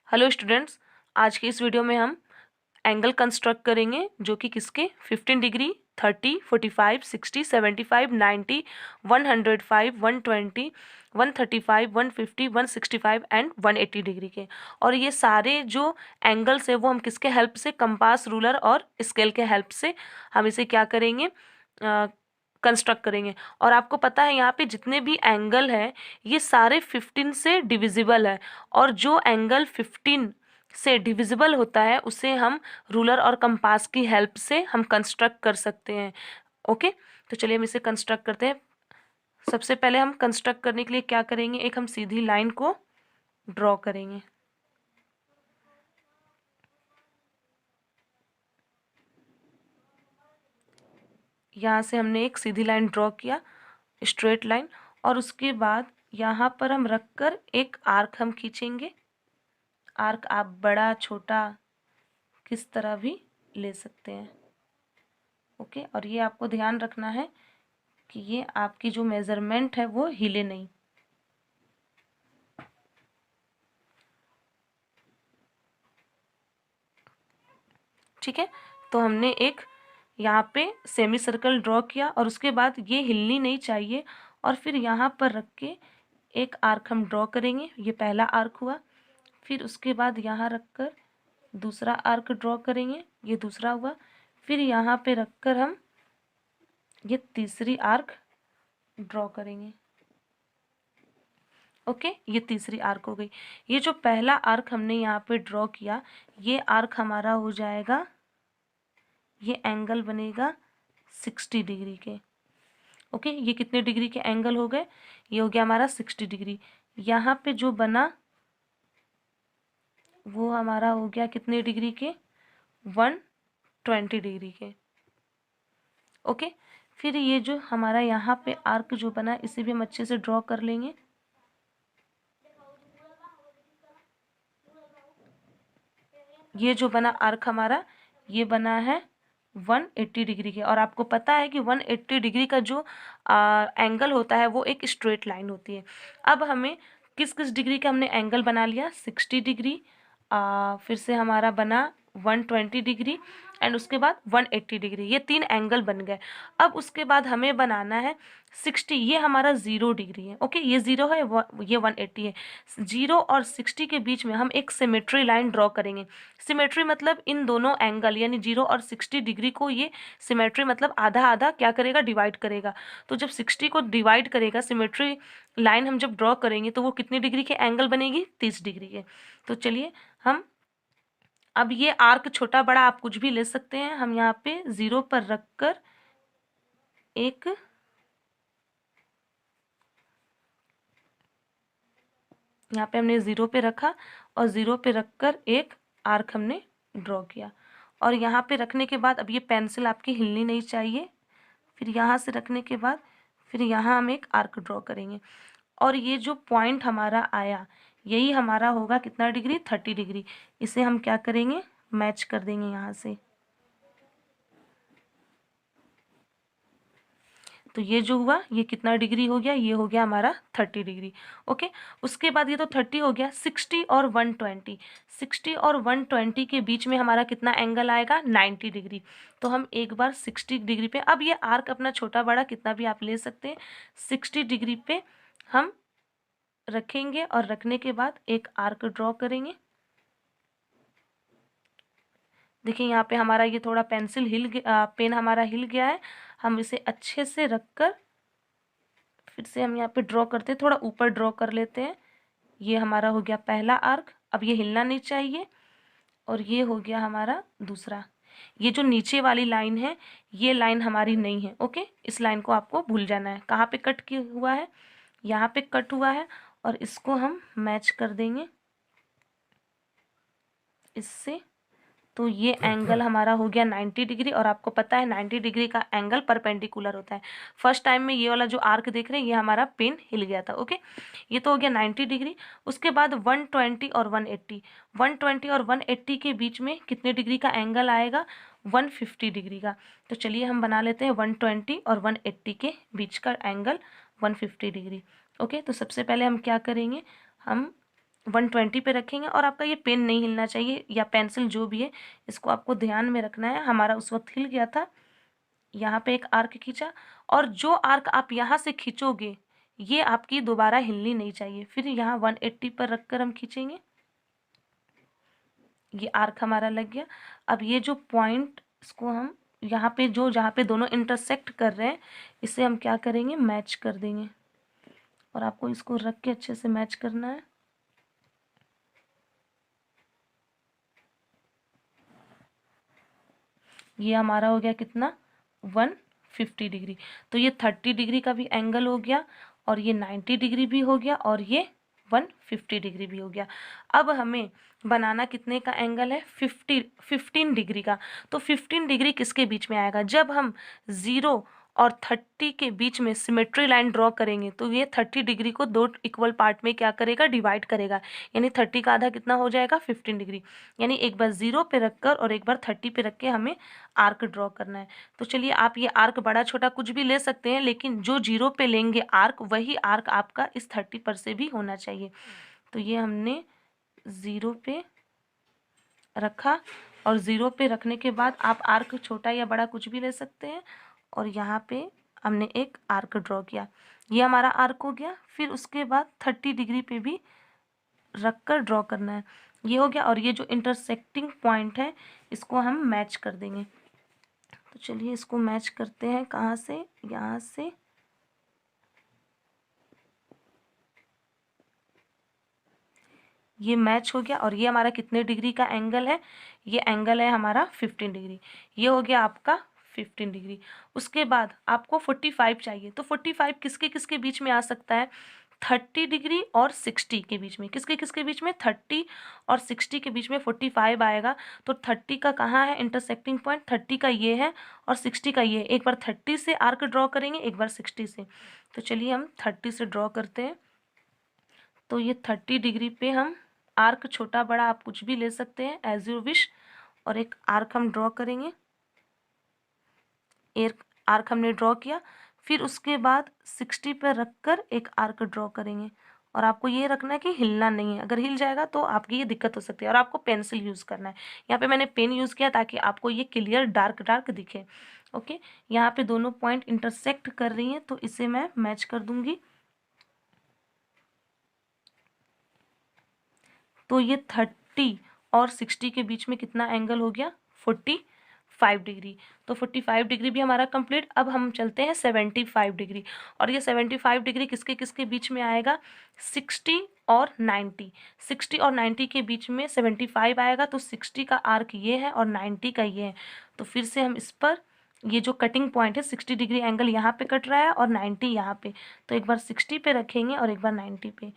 Hello students, आज के इस वीडियो में हम एंगल कंस्ट्रक्ट करेंगे जो कि किसके 15 डिग्री, 30, 45, 60, 75, 90, 105, 120, 135, 150, 165 एंड 180 डिग्री के। और ये सारे जो एंगल्स है वो हम किसके हेल्प से, कंपास, रूलर और स्केल के हेल्प से हम इसे क्या करेंगे, कंस्ट्रक्ट करेंगे। और आपको पता है यहाँ पे जितने भी एंगल है ये सारे 15 से डिविजिबल है, और जो एंगल 15 से डिविजिबल होता है उसे हम रूलर और कंपास की हेल्प से हम कंस्ट्रक्ट कर सकते हैं। ओके, तो चलिए हम इसे कंस्ट्रक्ट करते हैं। सबसे पहले हम कंस्ट्रक्ट करने के लिए क्या करेंगे, एक हम सीधी लाइन को ड्रॉ करेंगे। यहाँ से हमने एक सीधी लाइन ड्रॉ किया, स्ट्रेट लाइन, और उसके बाद यहाँ पर हम रखकर एक आर्क हम खींचेंगे। आर्क आप बड़ा छोटा किस तरह भी ले सकते हैं। ओके, और ये आपको ध्यान रखना है कि ये आपकी जो मेजरमेंट है वो हिले नहीं। ठीक है, तो हमने एक यहाँ पे सेमी सर्कल ड्रॉ किया और उसके बाद ये हिलनी नहीं चाहिए, और फिर यहाँ पर रख के एक आर्क हम ड्रॉ करेंगे। ये पहला आर्क हुआ। फिर उसके बाद यहाँ रखकर दूसरा आर्क ड्रॉ करेंगे, ये दूसरा हुआ। फिर यहाँ पे रखकर हम ये तीसरी आर्क ड्रॉ करेंगे। ओके, ये तीसरी आर्क हो गई। ये जो पहला आर्क हमने यहाँ पे ड्रॉ किया, ये आर्क हमारा हो जाएगा, ये एंगल बनेगा 60 डिग्री के। ओके, ये कितने डिग्री के एंगल हो गए, ये हो गया हमारा 60 डिग्री। यहाँ पे जो बना वो हमारा हो गया कितने डिग्री के, 120 डिग्री के। ओके, फिर ये जो हमारा यहाँ पे आर्क जो बना इसे भी हम अच्छे से ड्रॉ कर लेंगे। ये जो बना आर्क हमारा, ये बना है 180 डिग्री के। और आपको पता है कि 180 डिग्री का जो एंगल होता है वो एक स्ट्रेट लाइन होती है। अब हमें किस किस डिग्री का हमने एंगल बना लिया, 60 डिग्री, फिर से हमारा बना 120 डिग्री, एंड उसके बाद 180 डिग्री। ये तीन एंगल बन गए। अब उसके बाद हमें बनाना है 60, ये हमारा 0 डिग्री है। ओके, ये 0 है, ये 180 है। 0 और 60 के बीच में हम एक सिमेट्री लाइन ड्रॉ करेंगे। सिमेट्री मतलब इन दोनों एंगल यानी 0 और 60 डिग्री को ये सिमेट्री मतलब आधा आधा क्या करेगा, डिवाइड करेगा। तो जब 60 को डिवाइड करेगा, सिमेट्री लाइन हम जब ड्रॉ करेंगे तो वो कितनी डिग्री के एंगल बनेगी, 30 डिग्री के। तो चलिए हम अब ये आर्क छोटा बड़ा आप कुछ भी ले सकते हैं। हम यहाँ पे 0 पर रखकर एक यहाँ पे हमने 0 पे रखा और 0 पे रखकर एक आर्क हमने ड्रॉ किया। और यहाँ पे रखने के बाद अब ये पेंसिल आपकी हिलनी नहीं चाहिए। फिर यहाँ से रखने के बाद फिर यहाँ हम एक आर्क ड्रॉ करेंगे, और ये जो पॉइंट हमारा आया यही हमारा होगा कितना डिग्री, 30 डिग्री। इसे हम क्या करेंगे, मैच कर देंगे यहाँ से। तो ये जो हुआ ये कितना डिग्री हो गया, ये हो गया हमारा 30 डिग्री। ओके, उसके बाद ये तो 30 हो गया, 60 और 120, 60 और 120 के बीच में हमारा कितना एंगल आएगा, 90 डिग्री। तो हम एक बार 60 डिग्री पे, अब ये आर्क अपना छोटा बड़ा कितना भी आप ले सकते हैं, 60 डिग्री पे हम रखेंगे और रखने के बाद एक आर्क ड्रॉ करेंगे। देखिए यहाँ पे हमारा ये थोड़ा पेंसिल हिल गया, पेन हमारा हिल गया है। हम इसे अच्छे से रखकर फिर से हम यहाँ पे ड्रॉ करते हैं, थोड़ा ऊपर ड्रॉ कर लेते हैं। ये हमारा हो गया पहला आर्क, अब ये हिलना नहीं चाहिए। और ये हो गया हमारा दूसरा। ये जो नीचे वाली लाइन है ये लाइन हमारी नहीं है। ओके, इस लाइन को आपको भूल जाना है। कहाँ पे कट हुआ है, यहाँ पे कट हुआ है, और इसको हम मैच कर देंगे इससे। तो ये एंगल हमारा हो गया 90 डिग्री। और आपको पता है 90 डिग्री का एंगल परपेंडिकुलर होता है। फर्स्ट टाइम में ये वाला जो आर्क देख रहे हैं ये हमारा पेन हिल गया था। ओके, ये तो हो गया 90 डिग्री। उसके बाद 120 और 180, 120 और 180 के बीच में कितने डिग्री का एंगल आएगा, 150 डिग्री का। तो चलिए हम बना लेते हैं 120 और 180 के बीच का एंगल 150 डिग्री। ओके, तो सबसे पहले हम क्या करेंगे, हम 120 पे रखेंगे और आपका ये पेन नहीं हिलना चाहिए या पेंसिल जो भी है, इसको आपको ध्यान में रखना है। हमारा उस वक्त हिल गया था। यहाँ पे एक आर्क खींचा और जो आर्क आप यहाँ से खींचोगे ये आपकी दोबारा हिलनी नहीं चाहिए। फिर यहाँ 180 पर रखकर हम खींचेंगे, ये आर्क हमारा लग गया। अब ये जो पॉइंट, इसको हम यहाँ पे जो जहाँ पे दोनों इंटरसेक्ट कर रहे हैं इसे हम क्या करेंगे, मैच कर देंगे। और आपको इसको रख के अच्छे से मैच करना है। ये हमारा हो गया कितना, 150 डिग्री। तो ये 30 डिग्री का भी एंगल हो गया और ये 90 डिग्री भी हो गया और ये 150 डिग्री भी हो गया। अब हमें बनाना कितने का एंगल है, 15 डिग्री का। तो 15 डिग्री किसके बीच में आएगा, जब हम 0 और 30 के बीच में सिमेट्री लाइन ड्रॉ करेंगे तो ये 30 डिग्री को दो इक्वल पार्ट में क्या करेगा, डिवाइड करेगा। यानी 30 का आधा कितना हो जाएगा, 15 डिग्री। यानी एक बार 0 पे रखकर और एक बार 30 पे रख के हमें आर्क ड्रॉ करना है। तो चलिए, आप ये आर्क बड़ा छोटा कुछ भी ले सकते हैं, लेकिन जो 0 पे लेंगे आर्क, वही आर्क आपका इस 30 पर से भी होना चाहिए। तो ये हमने 0 पे रखा और 0 पे रखने के बाद आप आर्क छोटा या बड़ा कुछ भी ले सकते हैं और यहाँ पे हमने एक आर्क ड्रॉ किया। ये हमारा आर्क हो गया। फिर उसके बाद 30 डिग्री पे भी रख कर ड्रॉ करना है, ये हो गया। और ये जो इंटरसेक्टिंग पॉइंट है इसको हम मैच कर देंगे। तो चलिए इसको मैच करते हैं, कहाँ से, यहाँ से। ये मैच हो गया और ये हमारा कितने डिग्री का एंगल है, ये एंगल है हमारा 15 डिग्री। ये हो गया आपका 15 डिग्री। उसके बाद आपको 45 चाहिए। तो 45 किसके किसके बीच में आ सकता है, 30 डिग्री और 60 के बीच में। किसके किसके बीच में, 30 और 60 के बीच में 45 आएगा। तो 30 का कहाँ है इंटरसेक्टिंग पॉइंट, 30 का ये है और 60 का ये है। एक बार 30 से आर्क ड्रॉ करेंगे, एक बार 60 से। तो चलिए हम 30 से ड्रॉ करते हैं। तो ये 30 डिग्री पे हम आर्क छोटा बड़ा आप कुछ भी ले सकते हैं, एज यू विश। और एक आर्क हम ड्रॉ करेंगे। एक आर्क हमने ड्रॉ किया। फिर उसके बाद 60 पर रखकर एक आर्क ड्रॉ करेंगे। और आपको ये रखना है कि हिलना नहीं है, अगर हिल जाएगा तो आपकी ये दिक्कत हो सकती है। और आपको पेंसिल यूज़ करना है। यहाँ पे मैंने पेन यूज़ किया ताकि आपको ये क्लियर डार्क डार्क दिखे। ओके, यहाँ पे दोनों पॉइंट इंटरसेक्ट कर रही हैं तो इसे मैं मैच कर दूंगी। तो ये 30 और 60 के बीच में कितना एंगल हो गया, 45 डिग्री। तो 45 डिग्री भी हमारा कंप्लीट। अब हम चलते हैं 75 डिग्री। और ये 75 डिग्री किसके किसके बीच में आएगा, 60 और 90। 60 और 90 के बीच में 75 आएगा। तो 60 का आर्क ये है और 90 का ये है। तो फिर से हम इस पर, ये जो कटिंग पॉइंट है 60 डिग्री एंगल यहाँ पे कट रहा है और 90 यहाँ पे। तो एक बार 60 पे रखेंगे और एक बार 90 पे।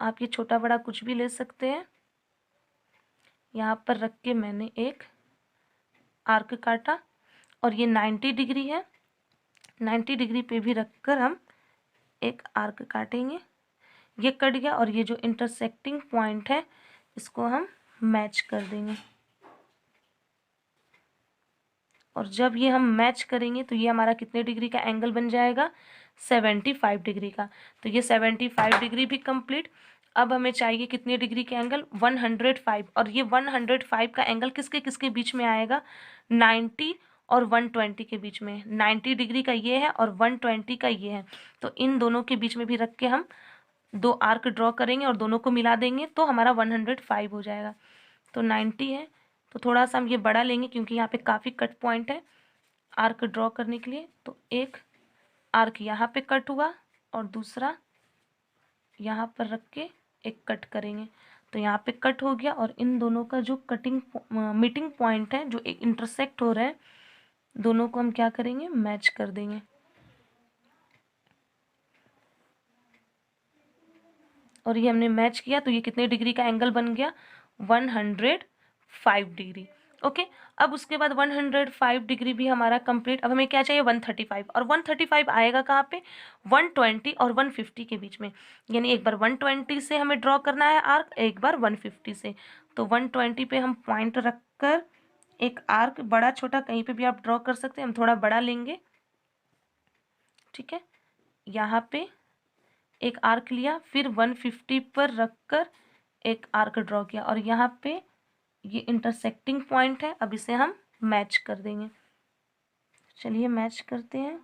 आप ये छोटा बड़ा कुछ भी ले सकते हैं। यहाँ पर रख के मैंने एक आर्क काटा और ये 90 डिग्री है। 90 डिग्री पे भी रखकर हम एक आर्क काटेंगे। ये कट गया और ये जो इंटरसेक्टिंग पॉइंट है इसको हम मैच कर देंगे। और जब ये हम मैच करेंगे तो ये हमारा कितने डिग्री का एंगल बन जाएगा, 75 डिग्री का। तो ये 75 डिग्री भी कंप्लीट। अब हमें चाहिए कितने डिग्री के एंगल, 105। और ये 105 का एंगल किसके किसके बीच में आएगा, 90 और 120 के बीच में। 90 डिग्री का ये है और 120 का ये है। तो इन दोनों के बीच में भी रख के हम दो आर्क ड्रॉ करेंगे और दोनों को मिला देंगे तो हमारा 105 हो जाएगा। तो 90 है तो थोड़ा सा हम ये बड़ा लेंगे क्योंकि यहाँ पे काफ़ी कट पॉइंट है आर्क ड्रॉ करने के लिए। तो एक आर्क यहाँ पे कट हुआ और दूसरा यहाँ पर रख के एक कट करेंगे। तो यहाँ पे कट हो गया और इन दोनों का जो कटिंग मीटिंग पॉइंट है, जो एक इंटरसेक्ट हो रहे हैं, दोनों को हम क्या करेंगे, मैच कर देंगे। और ये हमने मैच किया तो ये कितने डिग्री का एंगल बन गया, 105 डिग्री। ओके, अब उसके बाद 105 डिग्री भी हमारा कंप्लीट। अब हमें क्या चाहिए, 135। और 135 आएगा कहाँ पे, 120 और 150 के बीच में। यानी एक बार 120 से हमें ड्रॉ करना है आर्क, एक बार 150 से। तो 120 पे हम पॉइंट रख कर एक आर्क, बड़ा छोटा कहीं पे भी आप ड्रॉ कर सकते हैं, हम थोड़ा बड़ा लेंगे। ठीक है, यहाँ पे एक आर्क लिया, फिर 150 पर रखकर एक आर्क ड्रॉ किया और यहाँ पे ये इंटरसेक्टिंग पॉइंट है। अब इसे हम मैच कर देंगे। चलिए मैच करते हैं।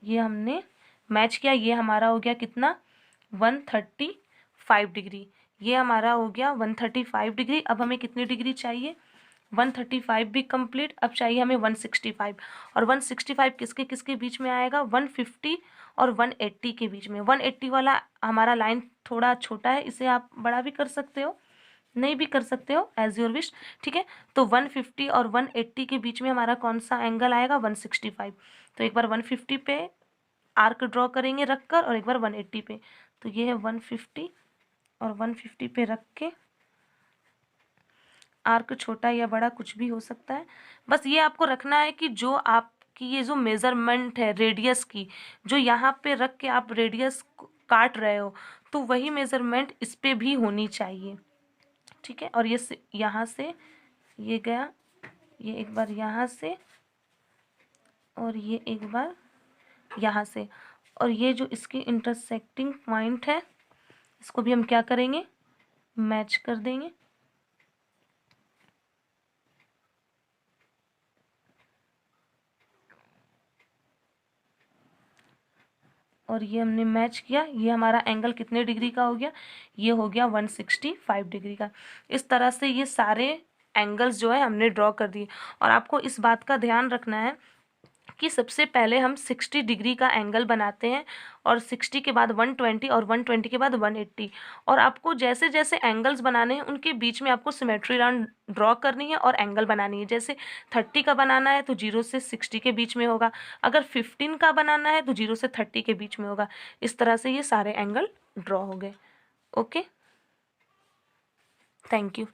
ये हमने मैच किया, ये हमारा हो गया कितना 135 डिग्री। ये हमारा हो गया 135 डिग्री। अब हमें कितनी डिग्री चाहिए 135 भी कंप्लीट। अब चाहिए हमें 165 और 165 किसके किसके बीच में आएगा 150 और 180 के बीच में। 180 वाला हमारा लाइन थोड़ा छोटा है, इसे आप बड़ा भी कर सकते हो, नहीं भी कर सकते हो, एज योर विश। ठीक है, तो 150 और 180 के बीच में हमारा कौन सा एंगल आएगा 165। तो एक बार 150 पे आर्क ड्रॉ करेंगे रखकर और एक बार 180 पे। तो ये है 150 और 150 पे रख के आर्क छोटा या बड़ा कुछ भी हो सकता है। बस ये आपको रखना है कि जो आपकी ये जो मेज़रमेंट है रेडियस की, जो यहाँ पे रख के आप रेडियस काट रहे हो, तो वही मेज़रमेंट इस पे भी होनी चाहिए। ठीक है, और ये यहाँ से ये गया, ये एक बार यहाँ से और ये एक बार यहाँ से, और ये जो इसकी इंटरसेक्टिंग पॉइंट है इसको भी हम क्या करेंगे मैच कर देंगे। और ये हमने मैच किया, ये हमारा एंगल कितने डिग्री का हो गया, ये हो गया 165 डिग्री का। इस तरह से ये सारे एंगल्स जो है हमने ड्रॉ कर दिए। और आपको इस बात का ध्यान रखना है कि सबसे पहले हम 60 डिग्री का एंगल बनाते हैं और 60 के बाद 120 और 120 के बाद 180। और आपको जैसे जैसे एंगल्स बनाने हैं उनके बीच में आपको सिमेट्री लाइन ड्रॉ करनी है और एंगल बनानी है। जैसे 30 का बनाना है तो 0 से 60 के बीच में होगा, अगर 15 का बनाना है तो 0 से 30 के बीच में होगा। इस तरह से ये सारे एंगल ड्रॉ हो गए। Okay, thank you.